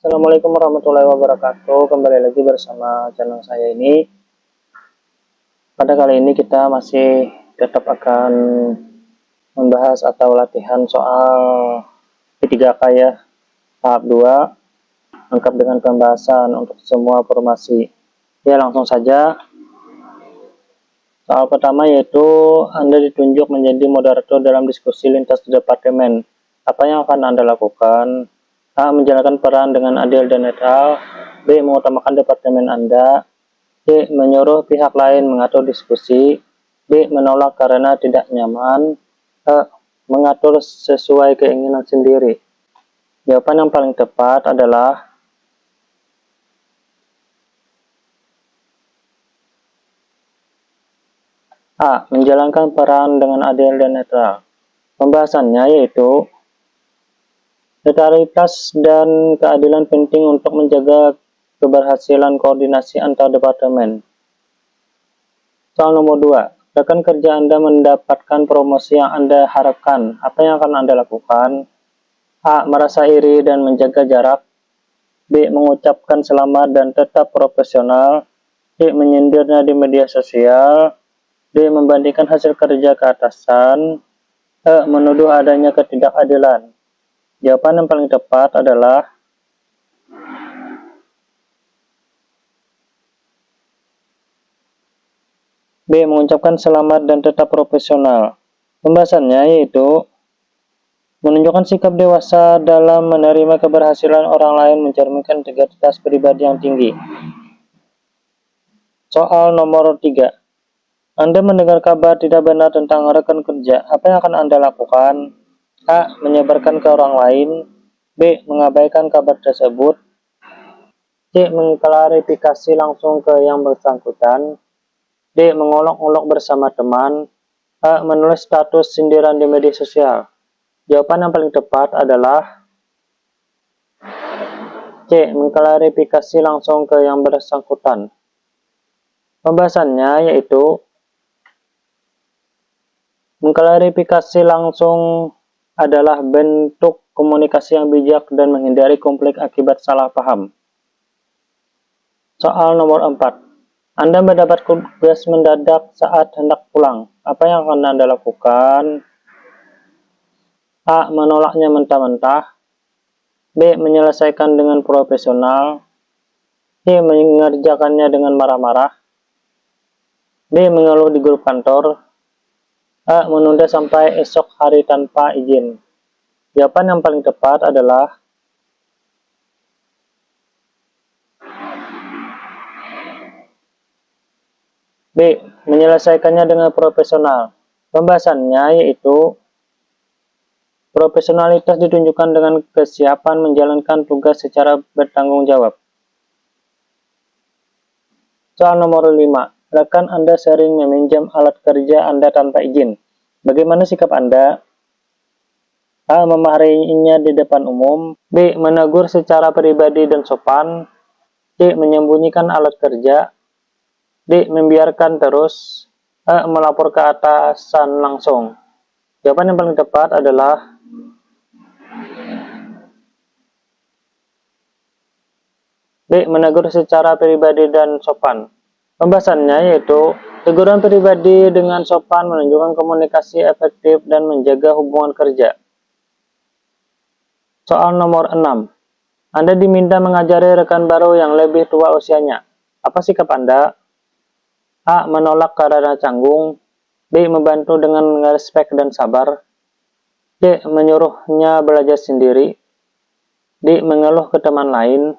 Assalamualaikum warahmatullahi wabarakatuh. Kembali lagi bersama channel saya ini. Pada kali ini kita masih tetap akan membahas atau latihan soal P3K ya, tahap 2, lengkap dengan pembahasan untuk semua formasi. Ya, langsung saja. Soal pertama yaitu Anda ditunjuk menjadi moderator dalam diskusi lintas departemen. Apa yang akan Anda lakukan? A. Menjalankan peran dengan adil dan netral. B. Mengutamakan departemen Anda. C. Menyuruh pihak lain mengatur diskusi. D. Menolak karena tidak nyaman. E. Mengatur sesuai keinginan sendiri. Jawaban yang paling tepat adalah A. Menjalankan peran dengan adil dan netral. Pembahasannya yaitu netralitas dan keadilan penting untuk menjaga keberhasilan koordinasi antar departemen. Soal nomor 2. Rekan kerja Anda mendapatkan promosi yang Anda harapkan. Apa yang akan Anda lakukan? A. Merasa iri dan menjaga jarak. B. Mengucapkan selamat dan tetap profesional. C. Menyindirnya di media sosial. D. Membandingkan hasil kerja ke atasan. E. Menuduh adanya ketidakadilan. Jawaban yang paling tepat adalah B. Mengucapkan selamat dan tetap profesional. Pembahasannya yaitu menunjukkan sikap dewasa dalam menerima keberhasilan orang lain mencerminkan integritas pribadi yang tinggi. Soal nomor 3. Anda mendengar kabar tidak benar tentang rekan kerja. Apa yang akan Anda lakukan? A. Menyebarkan ke orang lain. B. Mengabaikan kabar tersebut. C. Mengklarifikasi langsung ke yang bersangkutan. D. Mengolok-olok bersama teman. A. Menulis status sindiran di media sosial. Jawaban yang paling tepat adalah C. Mengklarifikasi langsung ke yang bersangkutan. Pembahasannya yaitu mengklarifikasi langsung adalah bentuk komunikasi yang bijak dan menghindari konflik akibat salah paham. Soal nomor 4. Anda mendapat tugas mendadak saat hendak pulang. Apa yang akan Anda lakukan? A. Menolaknya mentah-mentah. B. Menyelesaikan dengan profesional. C. Mengerjakannya dengan marah-marah. D. Mengeluh di grup kantor. A. Menunda sampai esok hari tanpa izin. Jawaban yang paling tepat adalah B. Menyelesaikannya dengan profesional. Pembahasannya yaitu profesionalitas ditunjukkan dengan kesiapan menjalankan tugas secara bertanggung jawab. Soal nomor 5. Rekan Anda sering meminjam alat kerja Anda tanpa izin. Bagaimana sikap Anda? A. Memarahinya di depan umum. B. Menegur secara pribadi dan sopan. C. Menyembunyikan alat kerja. D. Membiarkan terus. E. Melapor ke atasan langsung. Jawaban yang paling tepat adalah B. Menegur secara pribadi dan sopan. Pembahasannya yaitu teguran pribadi dengan sopan menunjukkan komunikasi efektif dan menjaga hubungan kerja. Soal nomor 6. Anda diminta mengajari rekan baru yang lebih tua usianya. Apa sikap Anda? A. Menolak karena canggung. B. Membantu dengan respek dan sabar. C. Menyuruhnya belajar sendiri. D. Mengeluh ke teman lain.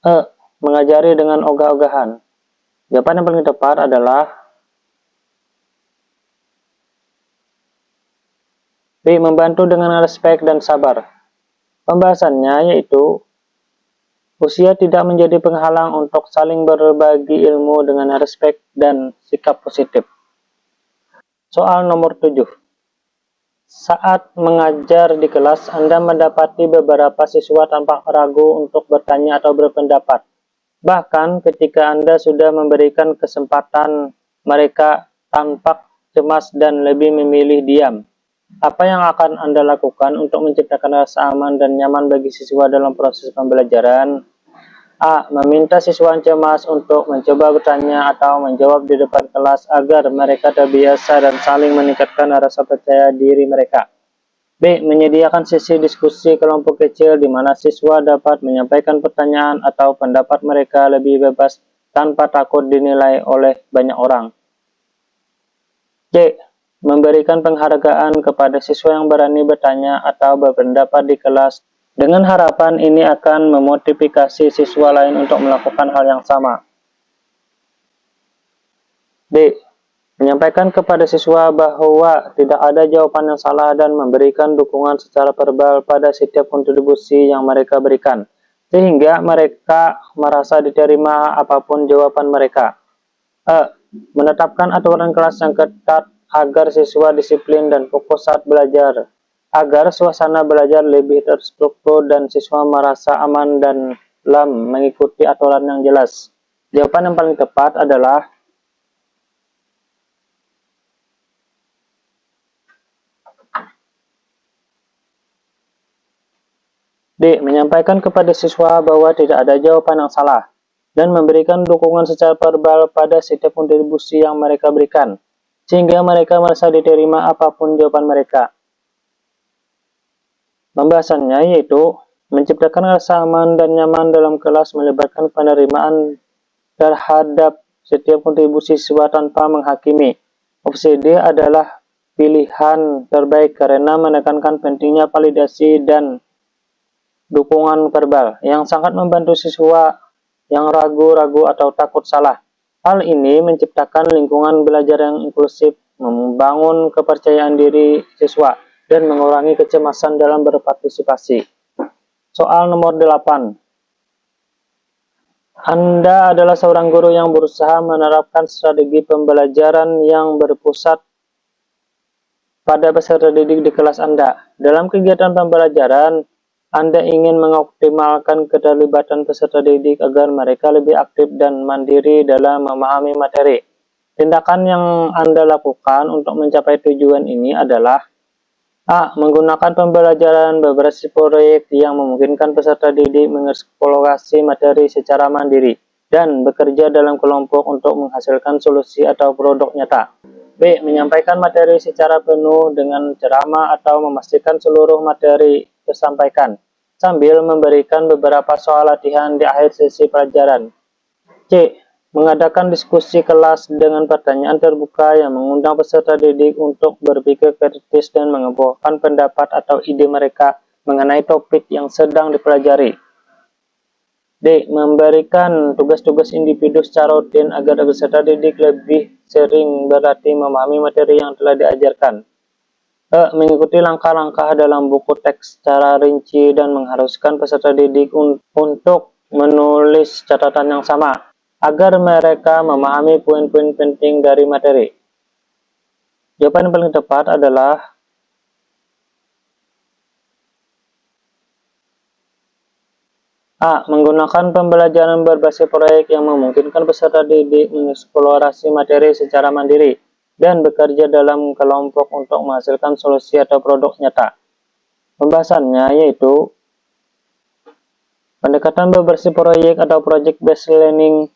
E. Mengajari dengan ogah-ogahan. Jawaban yang paling tepat adalah B. Membantu dengan respek dan sabar. Pembahasannya yaitu usia tidak menjadi penghalang untuk saling berbagi ilmu dengan respek dan sikap positif. Soal nomor 7. Saat mengajar di kelas, Anda mendapati beberapa siswa tanpa ragu untuk bertanya atau berpendapat. Bahkan ketika Anda sudah memberikan kesempatan, mereka tampak cemas dan lebih memilih diam. Apa yang akan Anda lakukan untuk menciptakan rasa aman dan nyaman bagi siswa dalam proses pembelajaran? A. Meminta siswa cemas untuk mencoba bertanya atau menjawab di depan kelas agar mereka terbiasa dan saling meningkatkan rasa percaya diri mereka. B. Menyediakan sesi diskusi kelompok kecil di mana siswa dapat menyampaikan pertanyaan atau pendapat mereka lebih bebas tanpa takut dinilai oleh banyak orang. C. Memberikan penghargaan kepada siswa yang berani bertanya atau berpendapat di kelas dengan harapan ini akan memotivasi siswa lain untuk melakukan hal yang sama. D. Menyampaikan kepada siswa bahwa tidak ada jawaban yang salah dan memberikan dukungan secara verbal pada setiap kontribusi yang mereka berikan, sehingga mereka merasa diterima apapun jawaban mereka. E. Menetapkan aturan kelas yang ketat agar siswa disiplin dan fokus saat belajar, agar suasana belajar lebih terstruktur dan siswa merasa aman dan dalam mengikuti aturan yang jelas. Jawaban yang paling tepat adalah D. Menyampaikan kepada siswa bahwa tidak ada jawaban yang salah dan memberikan dukungan secara verbal pada setiap kontribusi yang mereka berikan, sehingga mereka merasa diterima apapun jawaban mereka. Pembahasannya yaitu menciptakan rasa aman dan nyaman dalam kelas melibatkan penerimaan terhadap setiap kontribusi siswa tanpa menghakimi. Opsi D adalah pilihan terbaik karena menekankan pentingnya validasi dan dukungan verbal yang sangat membantu siswa yang ragu-ragu atau takut salah. Hal ini menciptakan lingkungan belajar yang inklusif, membangun kepercayaan diri siswa, dan mengurangi kecemasan dalam berpartisipasi. Soal nomor 8. Anda adalah seorang guru yang berusaha menerapkan strategi pembelajaran yang berpusat pada peserta didik di kelas Anda. Dalam kegiatan pembelajaran, Anda ingin mengoptimalkan keterlibatan peserta didik agar mereka lebih aktif dan mandiri dalam memahami materi. Tindakan yang Anda lakukan untuk mencapai tujuan ini adalah A. Menggunakan pembelajaran berbasis proyek yang memungkinkan peserta didik mengeksplorasi materi secara mandiri dan bekerja dalam kelompok untuk menghasilkan solusi atau produk nyata. B. Menyampaikan materi secara penuh dengan ceramah atau memastikan seluruh materi tersampaikan, sambil memberikan beberapa soal latihan di akhir sesi pelajaran. C. Mengadakan diskusi kelas dengan pertanyaan terbuka yang mengundang peserta didik untuk berpikir kritis dan mengemukakan pendapat atau ide mereka mengenai topik yang sedang dipelajari. D. Memberikan tugas-tugas individu secara rutin agar peserta didik lebih sering berlatih memahami materi yang telah diajarkan. E. Mengikuti langkah-langkah dalam buku teks secara rinci dan mengharuskan peserta didik untuk menulis catatan yang sama, agar mereka memahami poin-poin penting dari materi. Jawaban yang paling tepat adalah A. Menggunakan pembelajaran berbasis proyek yang memungkinkan peserta didik mengeksplorasi materi secara mandiri dan bekerja dalam kelompok untuk menghasilkan solusi atau produk nyata. Pembahasannya yaitu pendekatan berbasis proyek atau project-based learning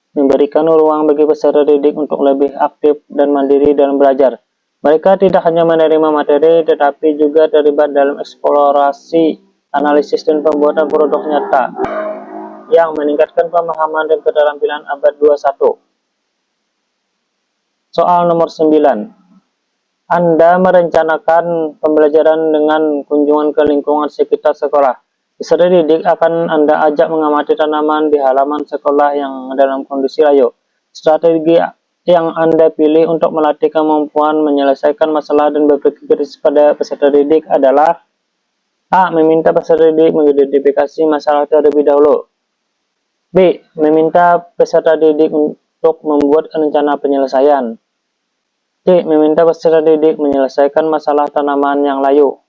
memberikan ruang bagi peserta didik untuk lebih aktif dan mandiri dalam belajar. Mereka tidak hanya menerima materi, tetapi juga terlibat dalam eksplorasi, analisis, dan pembuatan produk nyata yang meningkatkan pemahaman dan keterampilan abad 21. Soal nomor 9. Anda merencanakan pembelajaran dengan kunjungan ke lingkungan sekitar sekolah. Peserta didik akan Anda ajak mengamati tanaman di halaman sekolah yang dalam kondisi layu. Strategi yang Anda pilih untuk melatih kemampuan menyelesaikan masalah dan berpikir kritis pada peserta didik adalah A. Meminta peserta didik mengidentifikasi masalah terlebih dahulu. B. Meminta peserta didik untuk membuat rencana penyelesaian. C. Meminta peserta didik menyelesaikan masalah tanaman yang layu.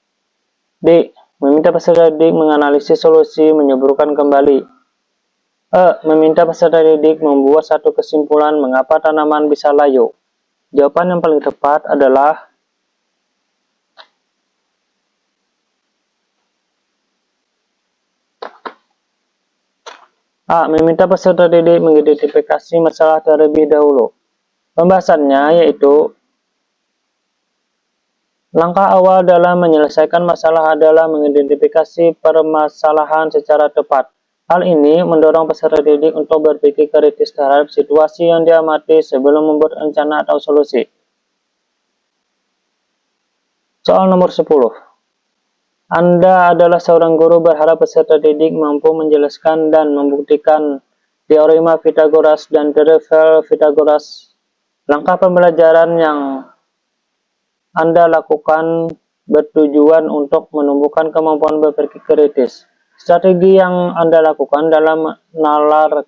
D. Meminta peserta didik menganalisis solusi menyeburkan kembali. E. Meminta peserta didik membuat satu kesimpulan mengapa tanaman bisa layu. Jawaban yang paling tepat adalah A. Meminta peserta didik mengidentifikasi masalah terlebih dahulu. Pembahasannya yaitu langkah awal dalam menyelesaikan masalah adalah mengidentifikasi permasalahan secara tepat. Hal ini mendorong peserta didik untuk berpikir kritis terhadap situasi yang diamati sebelum membuat rencana atau solusi. Soal nomor 10. Anda adalah seorang guru berharap peserta didik mampu menjelaskan dan membuktikan teorema Pythagoras dan Trifle Pythagoras. Langkah pembelajaran yang Anda lakukan bertujuan untuk menumbuhkan kemampuan berpikir kritis. Strategi yang Anda lakukan dalam nalar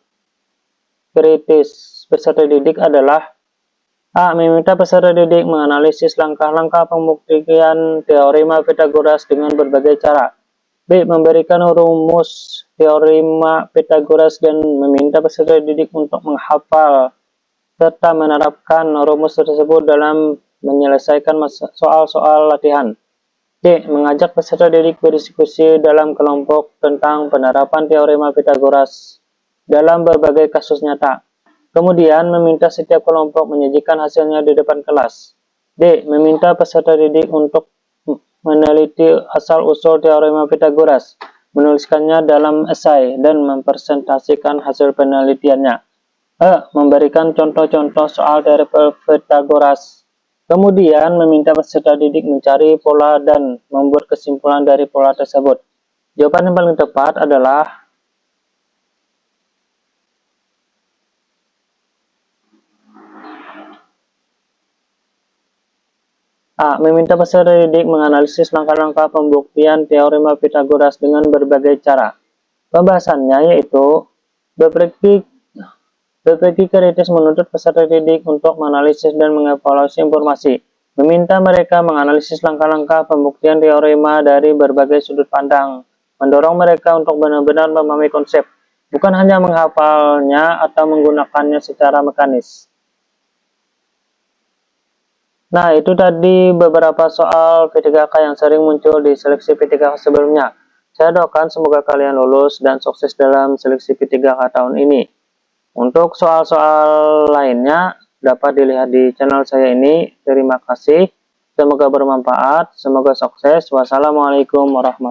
kritis peserta didik adalah A. Meminta peserta didik menganalisis langkah-langkah pembuktian teorema Pythagoras dengan berbagai cara. B. Memberikan rumus teorema Pythagoras dan meminta peserta didik untuk menghafal serta menerapkan rumus tersebut dalam menyelesaikan soal-soal latihan. D. Mengajak peserta didik berdiskusi dalam kelompok tentang penerapan teorema Pythagoras dalam berbagai kasus nyata. Kemudian, meminta setiap kelompok menyajikan hasilnya di depan kelas. D. Meminta peserta didik untuk meneliti asal-usul teorema Pythagoras, menuliskannya dalam esai, dan mempresentasikan hasil penelitiannya. E. Memberikan contoh-contoh soal teorema Pythagoras. Kemudian, meminta peserta didik mencari pola dan membuat kesimpulan dari pola tersebut. Jawaban yang paling tepat adalah A. Meminta peserta didik menganalisis langkah-langkah pembuktian teorema Pythagoras dengan berbagai cara. Pembahasannya yaitu berpikir kritis menuntut peserta didik untuk menganalisis dan mengevaluasi informasi. Meminta mereka menganalisis langkah-langkah pembuktian teorema dari berbagai sudut pandang. Mendorong mereka untuk benar-benar memahami konsep, bukan hanya menghafalnya atau menggunakannya secara mekanis. Nah, itu tadi beberapa soal P3K yang sering muncul di seleksi P3K sebelumnya. Saya doakan semoga kalian lulus dan sukses dalam seleksi P3K tahun ini. Untuk soal-soal lainnya dapat dilihat di channel saya ini. Terima kasih. Semoga bermanfaat, semoga sukses. Wassalamualaikum warahmatullahi wabarakatuh.